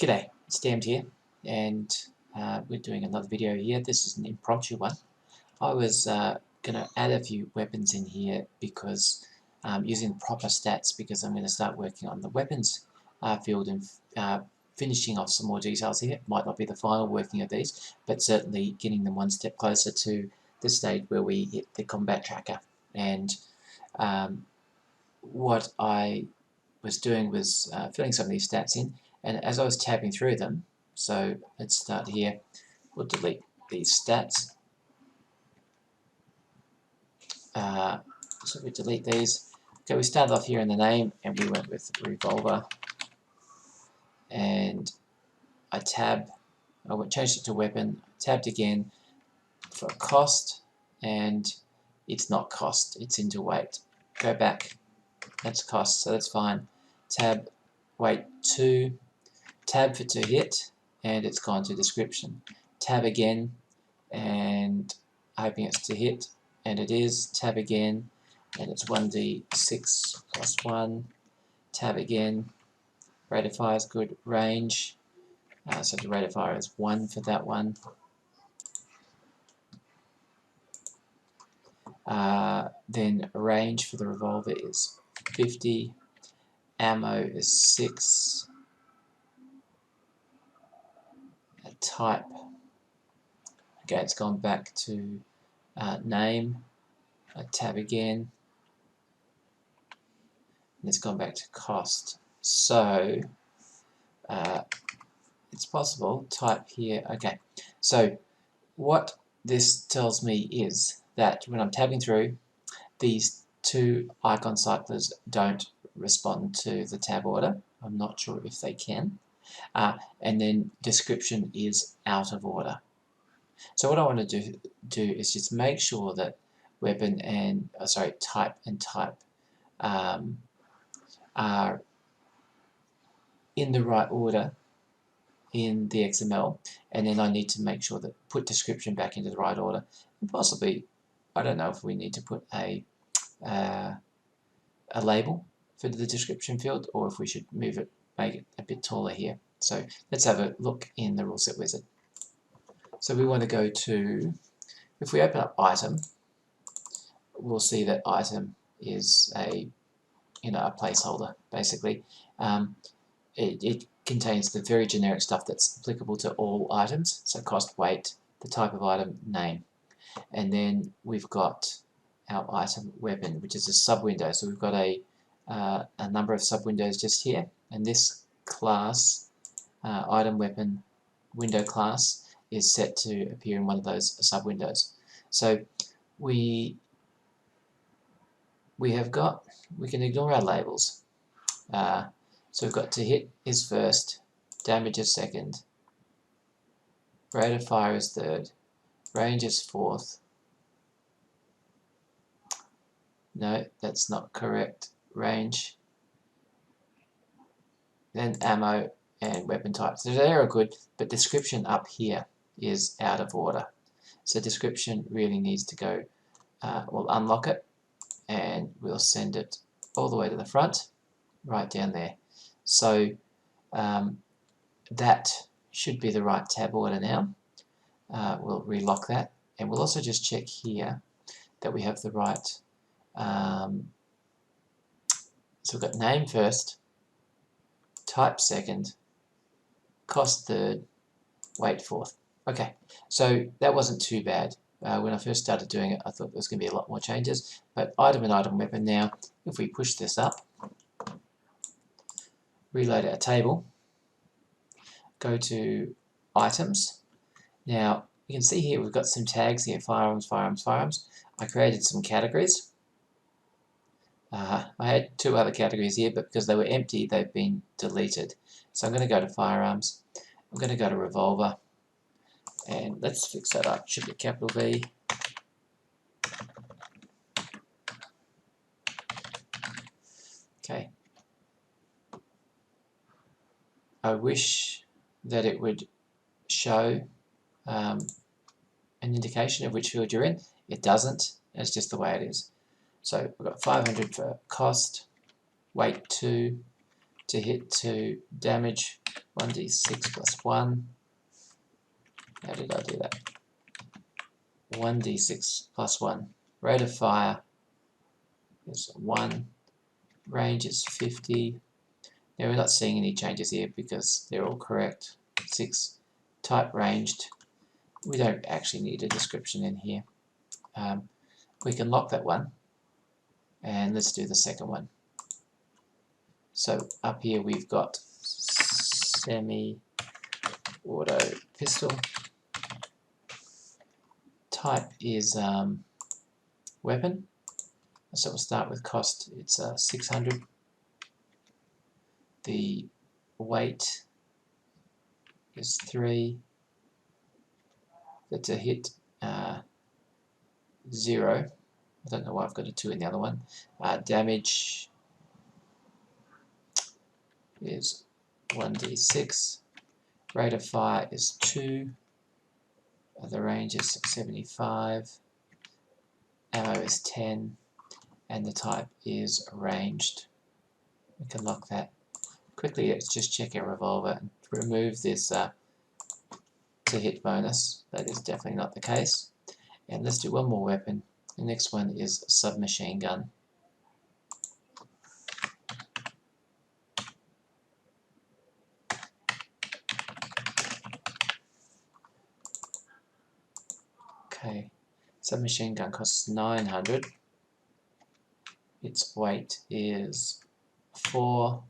G'day, it's Dan here, and we're doing another video here. This is an impromptu one. I was going to add a few weapons in here because using proper stats, because I'm going to start working on the weapons field and finishing off some more details here. Might not be the final working of these, but certainly getting them one step closer to the stage where we hit the combat tracker. And what I was doing was filling some of these stats in. And as I was tabbing through them, so let's start here, we'll delete these stats. So we delete these. Okay, we started off here in the name and we went with revolver. And I changed it to weapon, tabbed again for cost, and it's not cost, it's into weight. Go back, that's cost, so that's fine. Tab weight 2. Tab for to hit, and it's gone to description. Tab again, and hoping it's to hit, and it is. Tab again, and it's 1d6 plus 1. Tab again. Rate of fire is good. Range, so the rate of fire is 1 for that one. Then range for the revolver is 50. Ammo is 6. Type, okay, it's gone back to name. I tab again, and it's gone back to cost. So it's possible. Type here. Okay, so what this tells me is that when I'm tabbing through, these two icon cyclers don't respond to the tab order. I'm not sure if they can. And then description is out of order. So what I want to do is just make sure that weapon and type and type are in the right order in the XML, and then I need to make sure that put description back into the right order, and possibly, I don't know if we need to put a label for the description field, or if we should move it, make it a bit taller here. So let's have a look in the Ruleset Wizard. So we want to go to, if we open up item, we'll see that item is a placeholder basically. It contains the very generic stuff that's applicable to all items, so cost, weight, the type of item, name. And then we've got our item weapon, which is a sub-window. So we've got a number of sub-windows just here, and this class, item we window class, is set to appear in one of those sub-windows. So we can ignore our labels. So we've got to hit is first, damage is second, rate of fire is third, range is fourth. No, that's not correct. Range, then ammo and weapon type. So they are good, but description up here is out of order. So description really needs to go, we'll unlock it and we'll send it all the way to the front, right down there. So that should be the right tab order now. We'll relock that, and we'll also just check here that we have the right. So we've got name first, type second, cost third, weight fourth. Okay, so that wasn't too bad. When I first started doing it, I thought there was going to be a lot more changes, but item and item weapon now, if we push this up, reload our table, go to items. Now, you can see here we've got some tags here, firearms, firearms, firearms. I created some categories. I had 2 other categories here, but because they were empty, they've been deleted. So I'm going to go to firearms. I'm going to go to revolver, and let's fix that up. Should be capital V. Okay. I wish that it would show an indication of which field you're in. It doesn't. It's just the way it is. So we've got 500 for cost, weight 2, to hit 2, damage 1d6 plus 1. How did I do that? 1d6 plus 1. Rate of fire is 1. Range is 50. Now we're not seeing any changes here because they're all correct. 6. Type ranged. We don't actually need a description in here. We can lock that one. And let's do the second one. So up here we've got semi-auto pistol. Type is weapon. So we'll start with cost. It's 600. The weight is 3. That's a hit 0. I don't know why I've got a 2 in the other one. Damage is 1d6. Rate of fire is 2. The range is 75. Ammo is 10. And the type is ranged. We can lock that. Quickly, let's just check our revolver and remove this to hit bonus. That is definitely not the case. And let's do one more weapon. The next one is a submachine gun. Okay, submachine gun costs 900. Its weight is 4.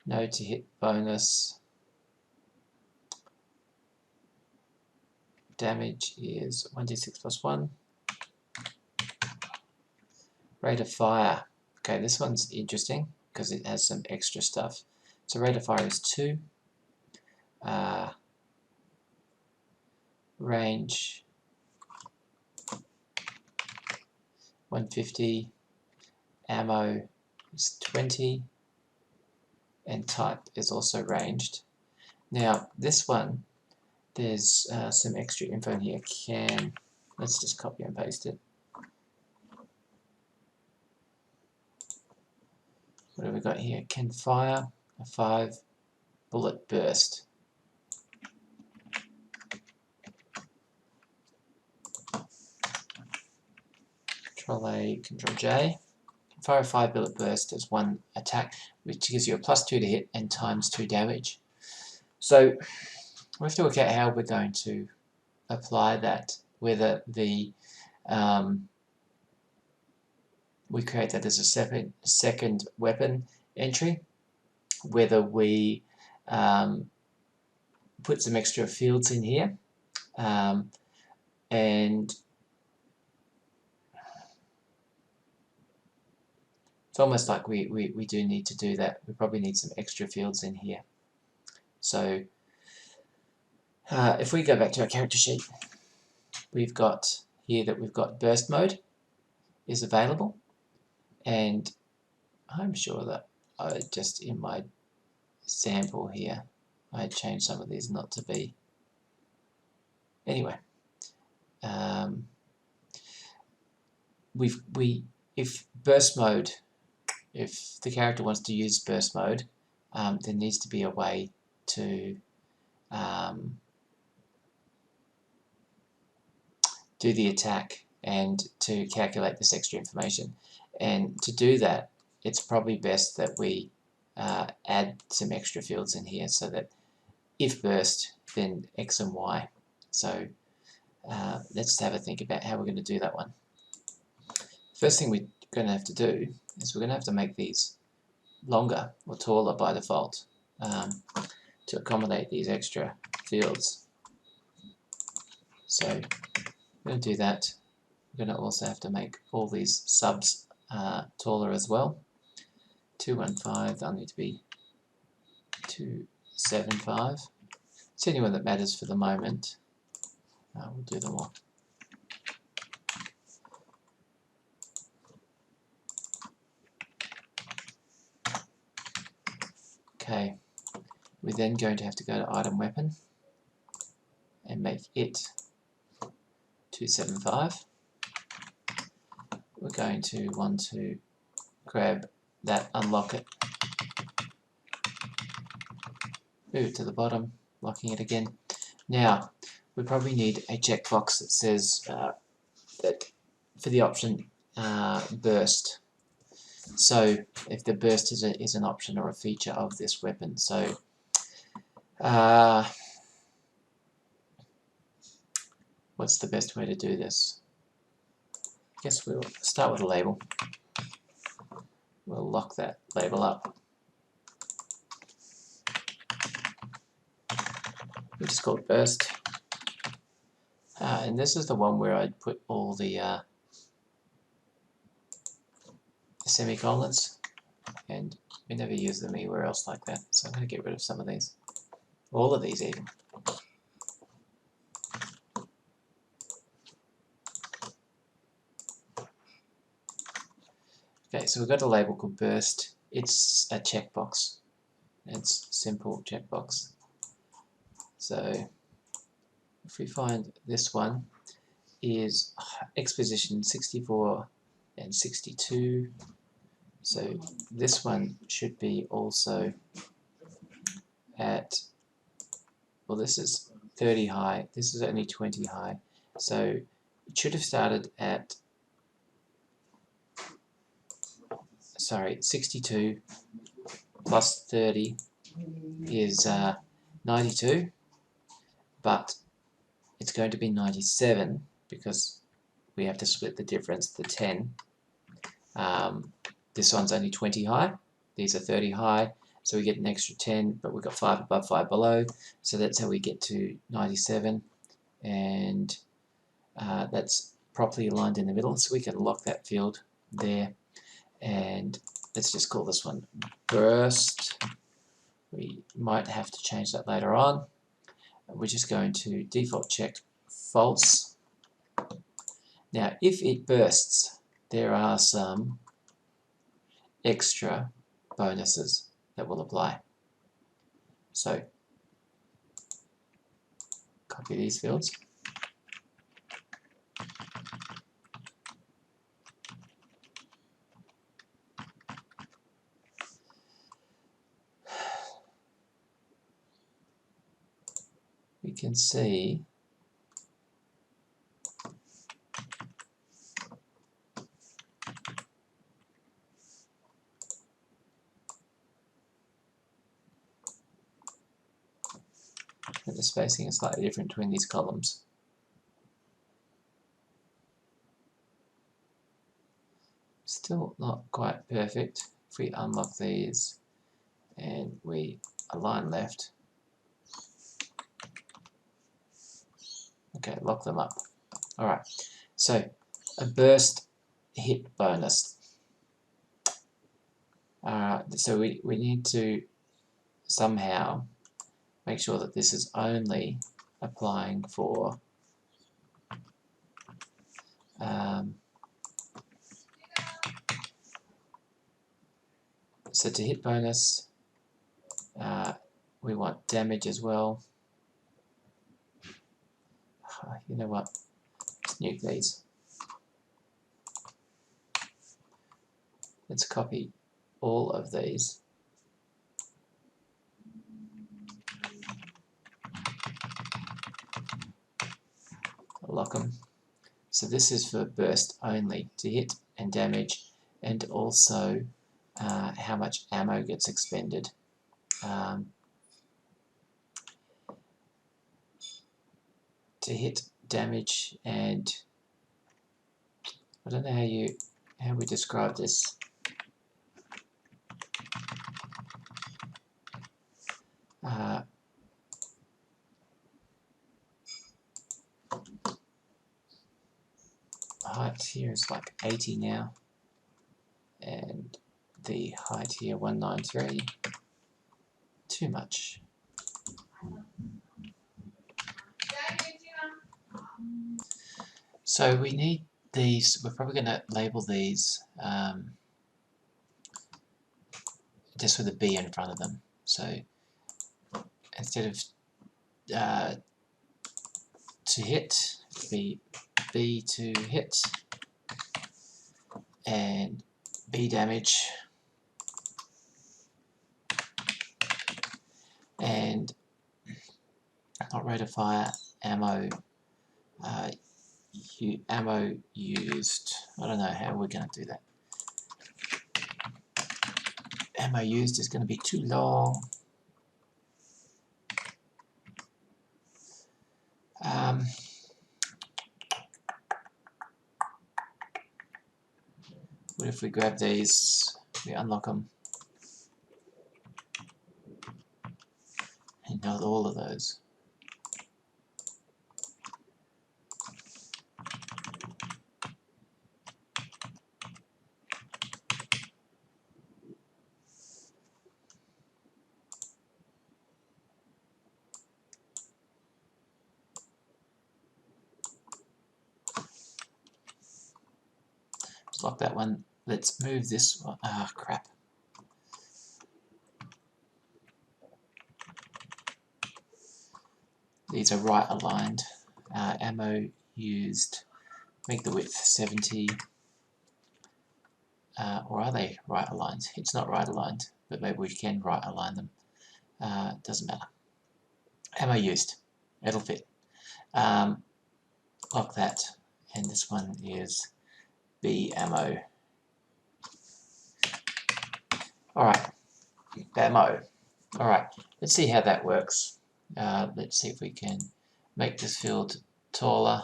No to hit bonus. Damage is 1d6 plus 1. Rate of fire. Okay, this one's interesting because it has some extra stuff. So rate of fire is 2. Range 150. Ammo is 20. And type is also ranged. Now this one, there's some extra info in here. Let's just copy and paste it. What have we got here? Can fire a 5 bullet burst. Control A, Control J. Can fire a 5 bullet burst as one attack, which gives you a +2 to hit and ×2 damage. So we have to work out how we're going to apply that, whether the we create that as a second weapon entry, whether we put some extra fields in here, and it's almost like we do need to do that. We probably need some extra fields in here. So if we go back to our character sheet, we've got here that we've got burst mode is available, and I'm sure that I just in my sample here I changed some of these not to be. Anyway, if burst mode, if the character wants to use burst mode, there needs to be a way to do the attack and to calculate this extra information. And to do that, it's probably best that we add some extra fields in here, so that if burst, then X and Y. So let's have a think about how we're going to do that one. First thing we're going to have to do is we're going to have to make these longer or taller by default to accommodate these extra fields. So we're going to do that. We're going to also have to make all these subs taller as well. 215, they'll need to be 275. It's the only one that matters for the moment. We'll do them all. Okay, we're then going to have to go to item weapon and make it 275. We're going to want to grab that, unlock it, Move it to the bottom, locking it again. Now, we probably need a checkbox that says that for the option burst. So if the burst is an option or a feature of this weapon. So what's the best way to do this? I guess we'll start with a label. We'll lock that label up. We just call it burst. And this is the one where I'd put all the semicolons, and we never use them anywhere else like that, so I'm going to get rid of some of these. All of these even. Okay, so we've got a label called burst. It's a checkbox. It's a simple checkbox. So if we find this one is exposition 64 and 62, so this one should be also at, well, this is 30 high, this is only 20 high, so it should have started at, sorry, 62 plus 30 is 92, but it's going to be 97 because we have to split the difference, the 10. This one's only 20 high, these are 30 high, so we get an extra 10, but we've got 5 above, 5 below, so that's how we get to 97, and that's properly aligned in the middle, so we can lock that field there, and let's just call this one burst. We might have to change that later on. We're just going to default check false. Now, if it bursts, there are some extra bonuses that will apply. So, copy these fields. We can see that the spacing is slightly different between these columns. Still not quite perfect. If we unlock these and we align left, okay, lock them up. Alright, so a burst hit bonus. So we need to somehow make sure that this is only applying for so to hit bonus, we want damage as well. You know what? Let's nuke these. Let's copy all of these. Lock them. So this is for burst only, to hit and damage, and also how much ammo gets expended. To hit damage, and I don't know how we describe this. Height here is like 80 now, and the height here 193. Too much. So we need these. We're probably going to label these just with a B in front of them. So instead of to hit, be B to hit, and B damage. and not rate of fire, ammo, ammo used. I don't know how we're going to do that. Ammo used is going to be too long. What if we grab these, we unlock them, and not all of those? Let's lock that one. Let's move this one. Ah, crap. These are right aligned. Ammo used. Make the width 70. Or are they right aligned? It's not right aligned, but maybe we can right align them. Doesn't matter. Ammo used. It'll fit. Lock that. And this one is B ammo. Alright. Ammo. Alright. Let's see how that works. Let's see if we can make this field taller.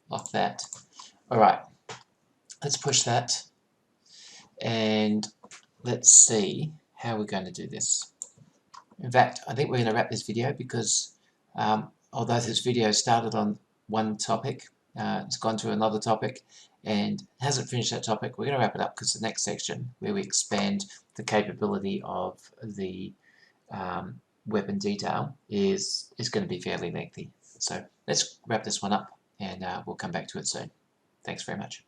Lock that. Alright. Let's push that. And let's see how we're going to do this. In fact, I think we're going to wrap this video because although this video started on one topic, it's gone to another topic and hasn't finished that topic. We're going to wrap it up because the next section where we expand the capability of the weapon detail is going to be fairly lengthy. So let's wrap this one up and we'll come back to it soon. Thanks very much.